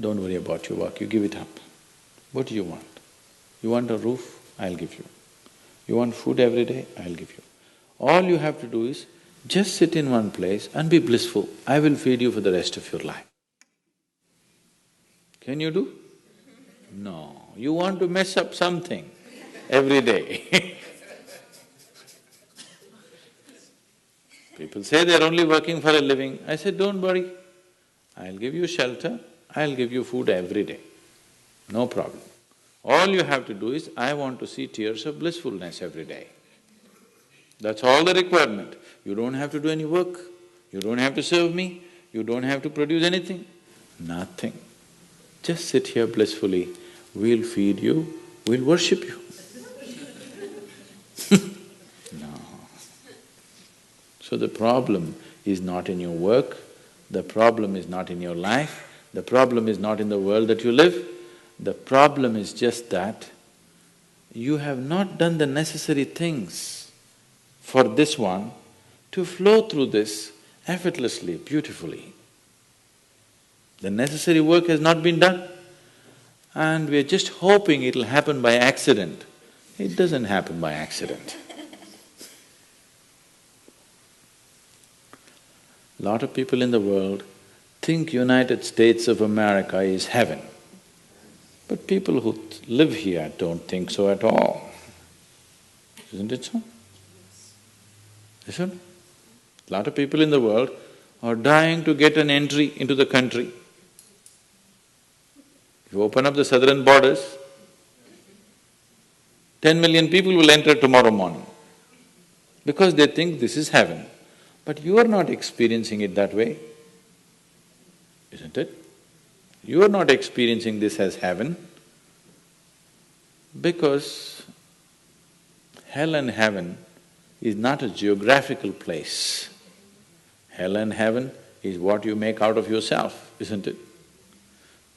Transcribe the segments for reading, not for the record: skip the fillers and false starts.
don't worry about your work, you give it up. What do you want? You want a roof? I'll give you. You want food every day? I'll give you. All you have to do is just sit in one place and be blissful. I will feed you for the rest of your life. Can you do? No, you want to mess up something every day. People say they're only working for a living. I said, don't worry, I'll give you shelter, I'll give you food every day, no problem. All you have to do is, I want to see tears of blissfulness every day. That's all the requirement. You don't have to do any work, you don't have to serve me, you don't have to produce anything, nothing. Just sit here blissfully, we'll feed you, we'll worship you. No. So the problem is not in your work, the problem is not in your life, the problem is not in the world that you live, the problem is just that you have not done the necessary things for this one to flow through this effortlessly, beautifully. The necessary work has not been done and we are just hoping it'll happen by accident. It doesn't happen by accident. Lot of people in the world think United States of America is heaven. But people who live here don't think so at all. Isn't it so? Isn't it? Lot of people in the world are dying to get an entry into the country. You open up the southern borders, 10 million people will enter tomorrow morning because they think this is heaven. But you are not experiencing it that way, isn't it? You are not experiencing this as heaven because hell and heaven is not a geographical place. Hell and heaven is what you make out of yourself, isn't it?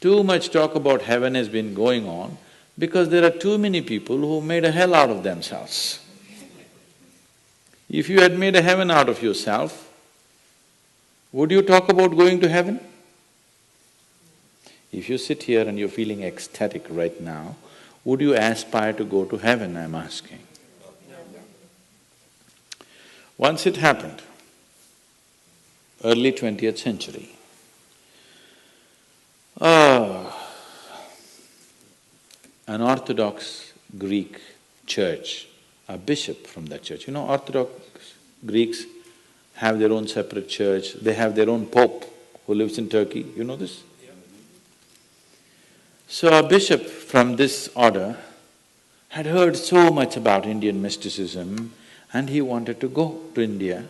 Too much talk about heaven has been going on because there are too many people who made a hell out of themselves. If you had made a heaven out of yourself, would you talk about going to heaven? If you sit here and you're feeling ecstatic right now, would you aspire to go to heaven, I'm asking? Once it happened, early 20th century, an Orthodox Greek church, a bishop from that church, you know, Orthodox Greeks have their own separate church, they have their own pope who lives in Turkey, you know this? So a bishop from this order had heard so much about Indian mysticism and he wanted to go to India,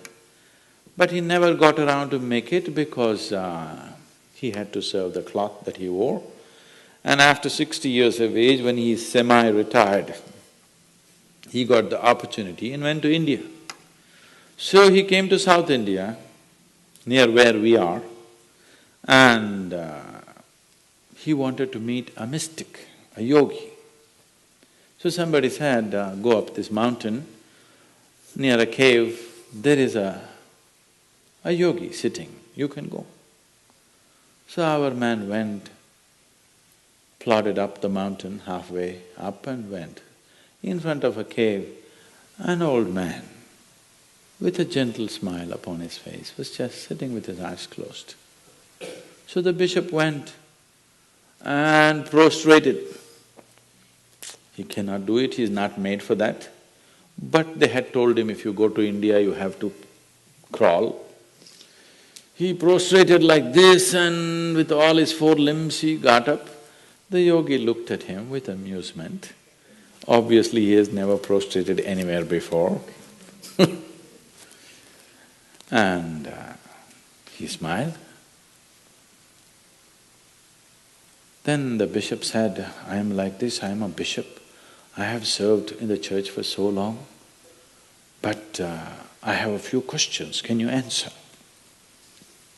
but he never got around to make it because he had to serve the cloth that he wore. And after 60 years of age, when he is semi-retired, he got the opportunity and went to India. So he came to South India, near where we are, and he wanted to meet a mystic, a yogi. So somebody said, go up this mountain, near a cave, there is a yogi sitting, you can go. So our man went, plodded up the mountain, halfway up and went. In front of a cave, an old man with a gentle smile upon his face was just sitting with his eyes closed. So the bishop went and prostrated. He cannot do it, he is not made for that. But they had told him, if you go to India, you have to crawl. He prostrated like this and with all his four limbs he got up. The yogi looked at him with amusement. Obviously, he has never prostrated anywhere before. And he smiled. Then the bishop said, I am like this, I am a bishop. I have served in the church for so long, but I have a few questions, can you answer?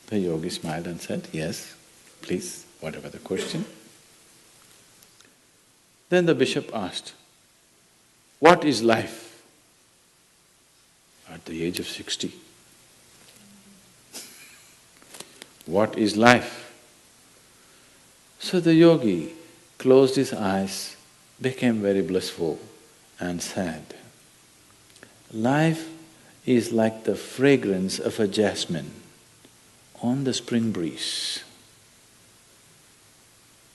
The yogi smiled and said, yes, please, whatever the question. Then the bishop asked, what is life? At the age of 60. What is life? So the yogi closed his eyes, became very blissful and said, life is like the fragrance of a jasmine on the spring breeze.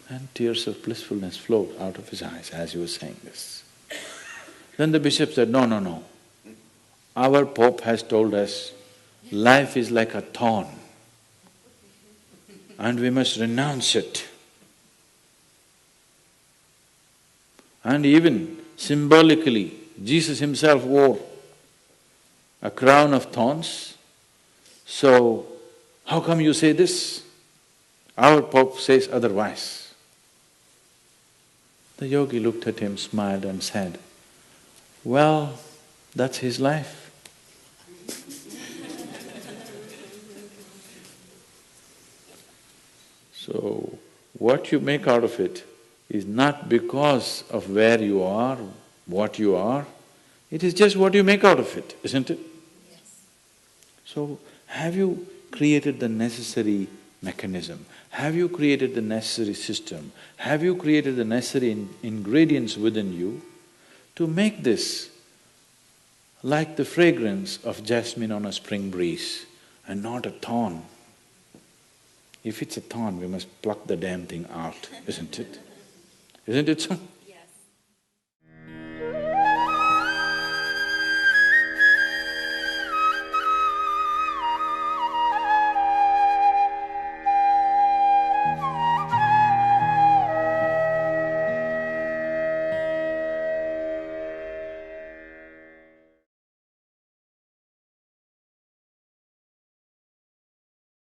And tears of blissfulness flowed out of his eyes as he was saying this. Then the bishop said, no, no, no. Our Pope has told us life is like a thorn and we must renounce it. And even symbolically, Jesus himself wore a crown of thorns. So, how come you say this? Our Pope says otherwise. The yogi looked at him, smiled and said, well, that's his life. So, what you make out of it is not because of where you are, what you are, it is just what you make out of it, isn't it? Yes. So, have you created the necessary mechanism? Have you created the necessary system? Have you created the necessary ingredients within you to make this like the fragrance of jasmine on a spring breeze and not a thorn? If it's a thorn, we must pluck the damn thing out, isn't it? Isn't it so?